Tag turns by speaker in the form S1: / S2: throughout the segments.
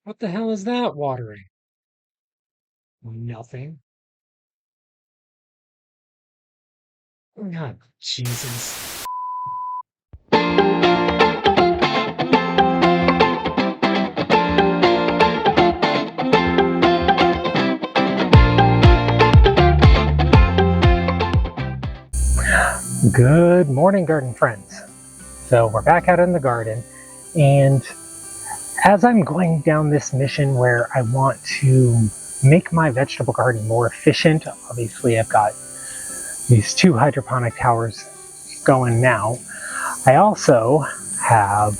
S1: What the hell is that watering? Nothing. God, Jesus. Good morning, garden friends. So we're back out in the garden, and as I'm going down this mission where I want to make my vegetable garden more efficient, obviously I've got these 2 hydroponic towers going now. I also have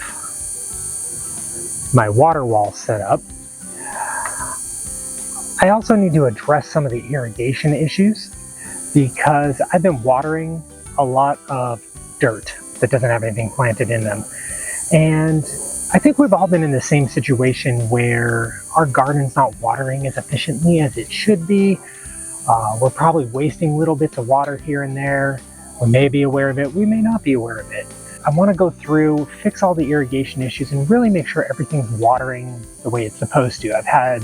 S1: my water wall set up. I also need to address some of the irrigation issues because I've been watering a lot of dirt that doesn't have anything planted in them. And I think we've all been in the same situation where our garden's not watering as efficiently as it should be. We're probably wasting little bits of water here and there. We may be aware of it, we may not be aware of it. I want to go through, fix all the irrigation issues, and really make sure everything's watering the way it's supposed to. I've had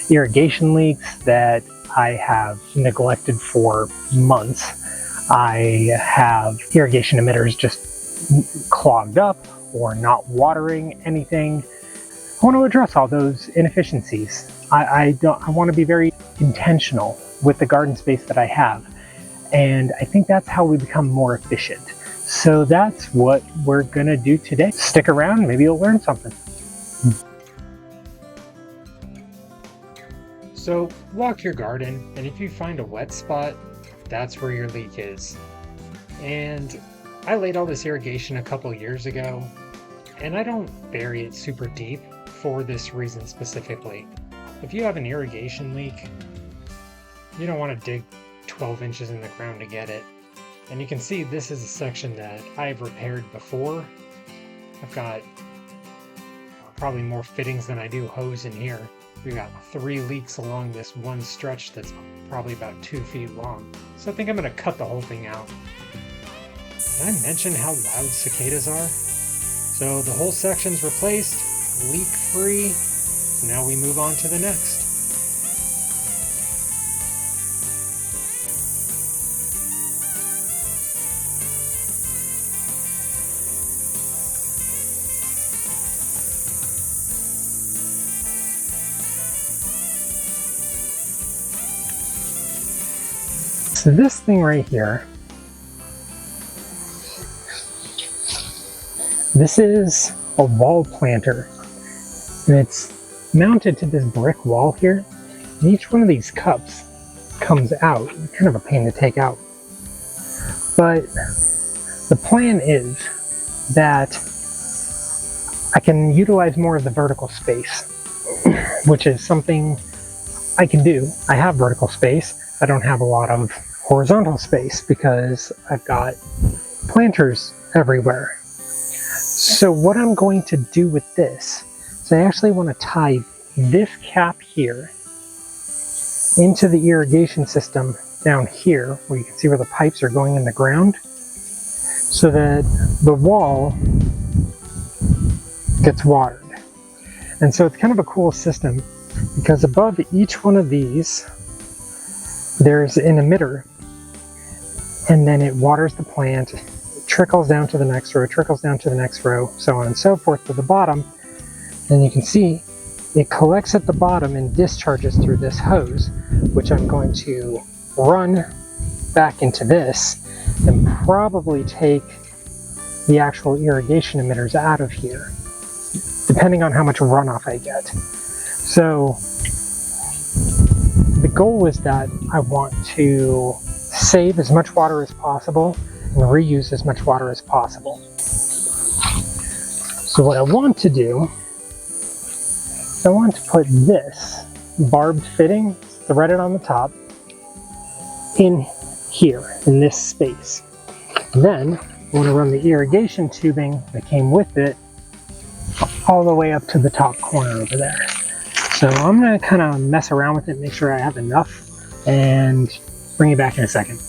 S1: irrigation leaks that I have neglected for months. I have irrigation emitters just clogged up or not watering anything. I want to address all those inefficiencies. I want to be very intentional with the garden space that I have. And I think that's how we become more efficient. So that's what we're gonna do today. Stick around, maybe you'll learn something. So walk your garden, and if you find a wet spot, that's where your leak is. And I laid all this irrigation a couple years ago, and I don't bury it super deep for this reason specifically. If you have an irrigation leak, you don't want to dig 12 inches in the ground to get it. And you can see this is a section that I've repaired before. I've got probably more fittings than I do hose in here. We've got 3 leaks along this one stretch that's probably about 2 feet long. So I think I'm going to cut the whole thing out. Did I mention how loud cicadas are? So the whole section's replaced, leak free. So now we move on to the next. So this thing right here, this is a wall planter, and it's mounted to this brick wall here. And each one of these cups comes out. It's kind of a pain to take out. But the plan is that I can utilize more of the vertical space, which is something I can do. I have vertical space. I don't have a lot of horizontal space because I've got planters everywhere. So what I'm going to do with this is I actually want to tie this cap here into the irrigation system down here, where you can see where the pipes are going in the ground, so that the wall gets watered. And so it's kind of a cool system because above each one of these there's an emitter, and then it waters the plant, it trickles down to the next row, trickles down to the next row, so on and so forth to the bottom. And you can see it collects at the bottom and discharges through this hose, which I'm going to run back into this and probably take the actual irrigation emitters out of here, depending on how much runoff I get. So the goal is that I want to save as much water as possible and reuse as much water as possible. So what I want to do is I want to put this barbed fitting threaded on the top in here, in this space. And then I want to run the irrigation tubing that came with it all the way up to the top corner over there. So I'm going to kind of mess around with it, make sure I have enough, and bring it back in a second.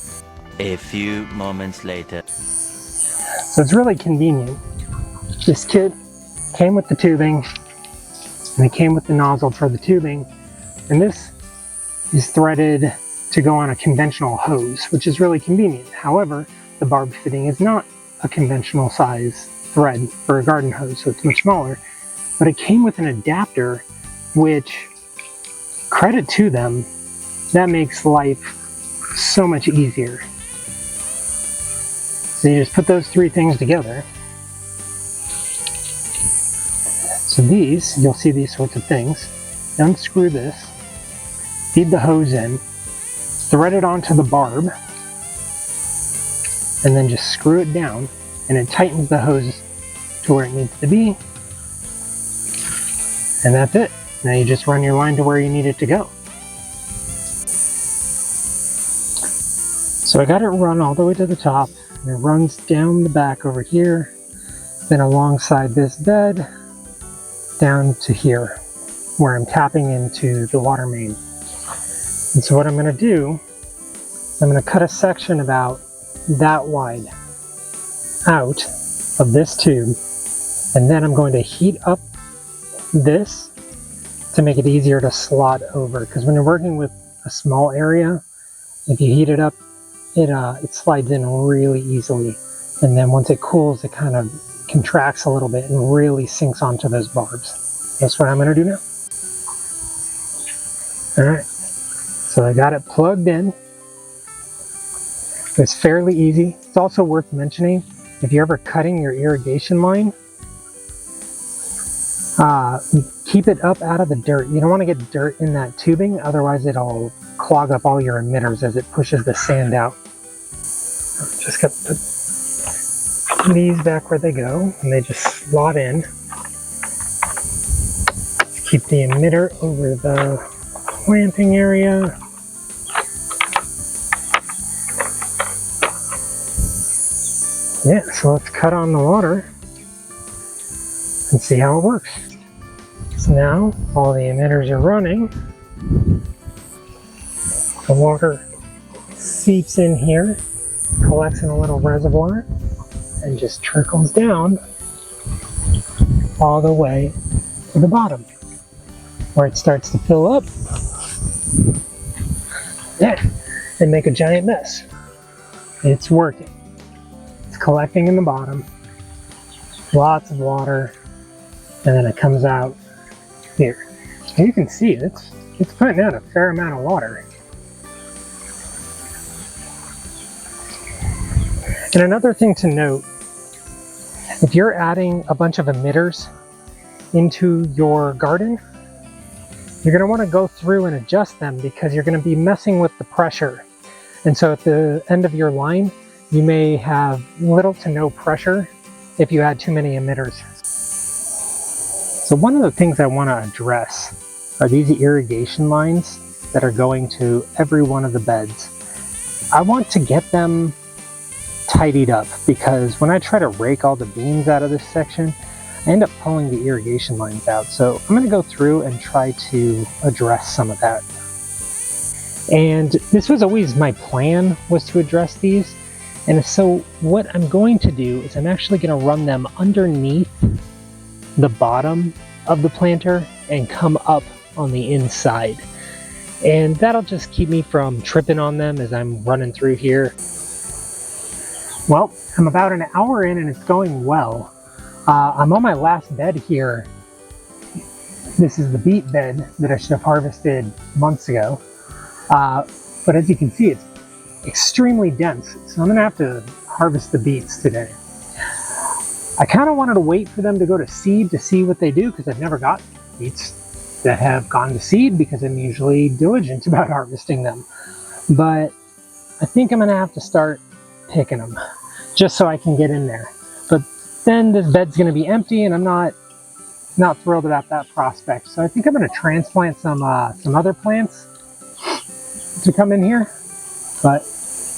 S2: A few moments later.
S1: So it's really convenient. This kit came with the tubing, And it came with the nozzle for the tubing, and this is threaded to go on a conventional hose, which is really convenient. However, the barb fitting is not a conventional size thread for a garden hose, so it's much smaller. But it came with an adapter, which, credit to them, that makes life so much easier. So you just put those three things together. So these, you'll see these sorts of things. Unscrew this, feed the hose in, thread it onto the barb, and then just screw it down, and it tightens the hose to where it needs to be. And that's it. Now you just run your line to where you need it to go. So I got it run all the way to the top, and it runs down the back over here, then alongside this bed, down to here, where I'm tapping into the water main. And so what I'm going to do, I'm going to cut a section about that wide out of this tube, and then I'm going to heat up this to make it easier to slot over, because when you're working with a small area, if you heat it up, it slides in really easily, and then once it cools, it kind of contracts a little bit and really sinks onto those barbs. That's what I'm going to do now. Alright, so I got it plugged in. It's fairly easy. It's also worth mentioning, if you're ever cutting your irrigation line, keep it up out of the dirt. You don't want to get dirt in that tubing, otherwise it'll clog up all your emitters as it pushes the sand out. Just got to put these back where they go, and they just slot in. Keep the emitter over the planting area. Yeah, so let's cut on the water and see how it works. So now all the emitters are running. The water seeps in here, collects in a little reservoir, and just trickles down all the way to the bottom, where it starts to fill up. Yeah, and make a giant mess. It's working. It's collecting in the bottom, lots of water, and then it comes out here. And you can see it's putting out a fair amount of water. And another thing to note, if you're adding a bunch of emitters into your garden, you're going to want to go through and adjust them, because you're going to be messing with the pressure. And so at the end of your line, you may have little to no pressure if you add too many emitters. So one of the things I want to address are these irrigation lines that are going to every one of the beds. I want to get them tidied up, because when I try to rake all the beans out of this section, I end up pulling the irrigation lines out. So I'm going to go through and try to address some of that. And this was always my plan, was to address these. And so what I'm going to do is I'm actually going to run them underneath the bottom of the planter and come up on the inside. And that'll just keep me from tripping on them as I'm running through here. Well, I'm about an hour in and it's going well. I'm on my last bed here. This is the beet bed that I should have harvested months ago. But as you can see, it's extremely dense. So I'm gonna have to harvest the beets today. I kind of wanted to wait for them to go to seed to see what they do, because I've never got beets that have gone to seed, because I'm usually diligent about harvesting them. But I think I'm gonna have to start picking them just so I can get in there. But then this bed's gonna be empty, and I'm not thrilled about that prospect. So I think I'm gonna transplant some other plants to come in here. But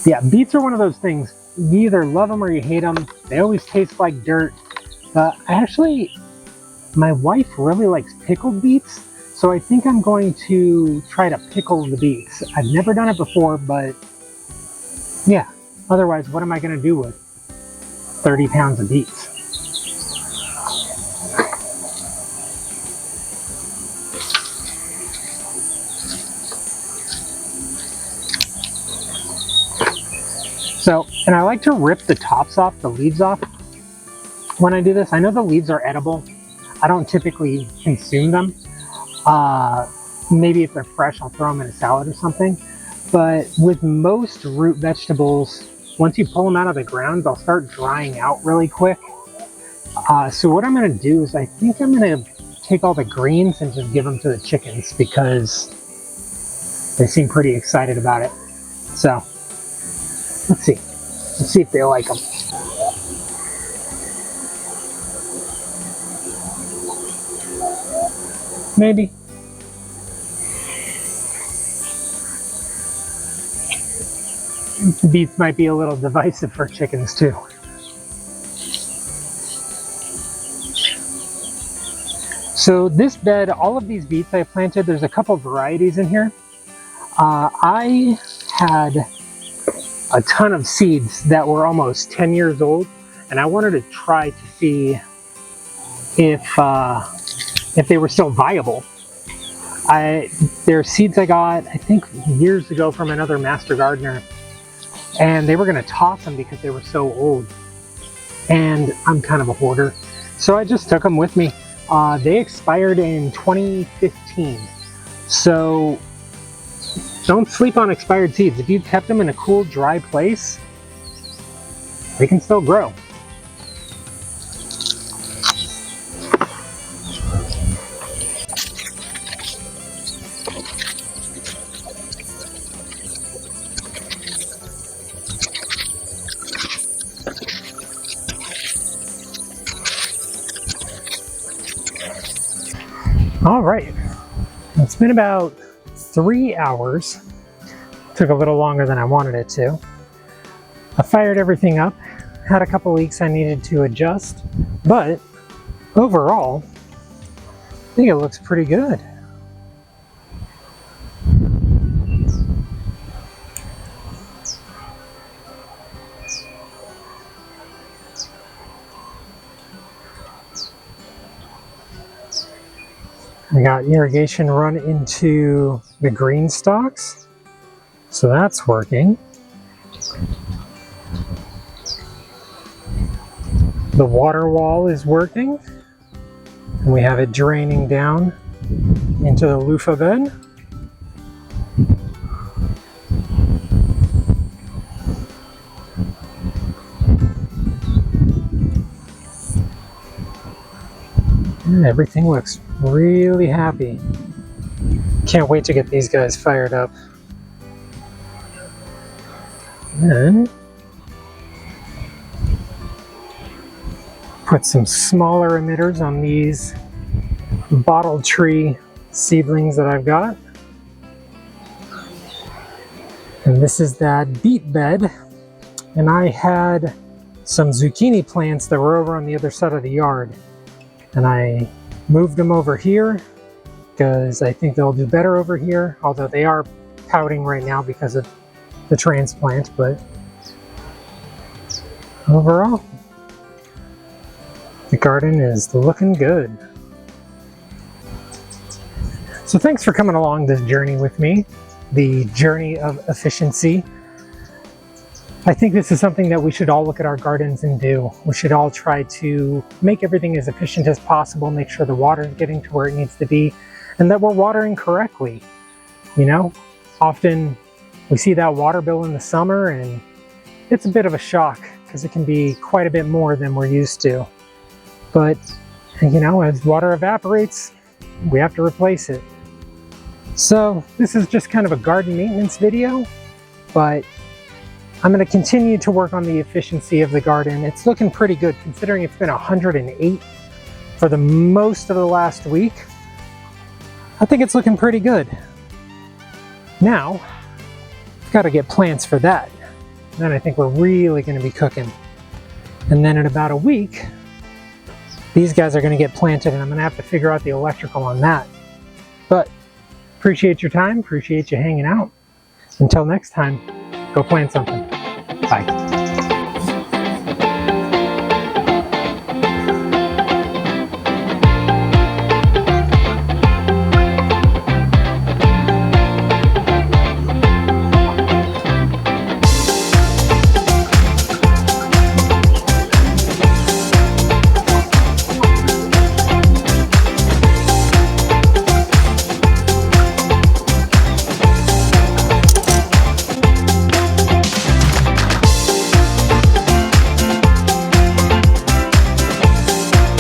S1: yeah, beets are one of those things. You either love them or you hate them. They always taste like dirt. My wife really likes pickled beets, so I think I'm going to try to pickle the beets. I've never done it before, but yeah, otherwise what am I going to do with 30 pounds of beets? So, and I like to rip the tops off, the leaves off when I do this. I know the leaves are edible. I don't typically consume them. Maybe if they're fresh, I'll throw them in a salad or something. But with most root vegetables, once you pull them out of the ground, they'll start drying out really quick. So what I'm going to do is I think I'm going to take all the greens and just give them to the chickens because they seem pretty excited about it. So let's see. Let's see if they like them. Maybe. Beets might be a little divisive for chickens too. So this bed, all of these beets I planted, there's a couple varieties in here. I had a ton of seeds that were almost 10 years old, and I wanted to try to see if they were still viable. They're seeds I got, I think, years ago from another master gardener, and they were going to toss them because they were so old. And I'm kind of a hoarder, so I just took them with me. They expired in 2015, so don't sleep on expired seeds. If you've kept them in a cool, dry place, they can still grow. All right, it's been about 3 hours. Took a little longer than I wanted it to. I fired everything up, had a couple leaks I needed to adjust, but overall, I think it looks pretty good. I got irrigation run into the green stalks, so that's working. The water wall is working, and we have it draining down into the loofah bed. And everything looks really happy. Can't wait to get these guys fired up. And put some smaller emitters on these bottle tree seedlings that I've got. And this is that beet bed. And I had some zucchini plants that were over on the other side of the yard. And I moved them over here because I think they'll do better over here, although they are pouting right now because of the transplant. But overall, the garden is looking good. So thanks for coming along this journey with me, the journey of efficiency. I think this is something that we should all look at our gardens and do. We should all try to make everything as efficient as possible, make sure the water is getting to where it needs to be, and that we're watering correctly. You know, often we see that water bill in the summer and it's a bit of a shock because it can be quite a bit more than we're used to. But, you know, as water evaporates, we have to replace it. So this is just kind of a garden maintenance video, but I'm going to continue to work on the efficiency of the garden. It's looking pretty good considering it's been 108 for the most of the last week. I think it's looking pretty good. Now, I've got to get plants for that. Then I think we're really going to be cooking. And then in about a week, these guys are going to get planted and I'm going to have to figure out the electrical on that. But appreciate your time, appreciate you hanging out. Until next time, go plant something. Bye.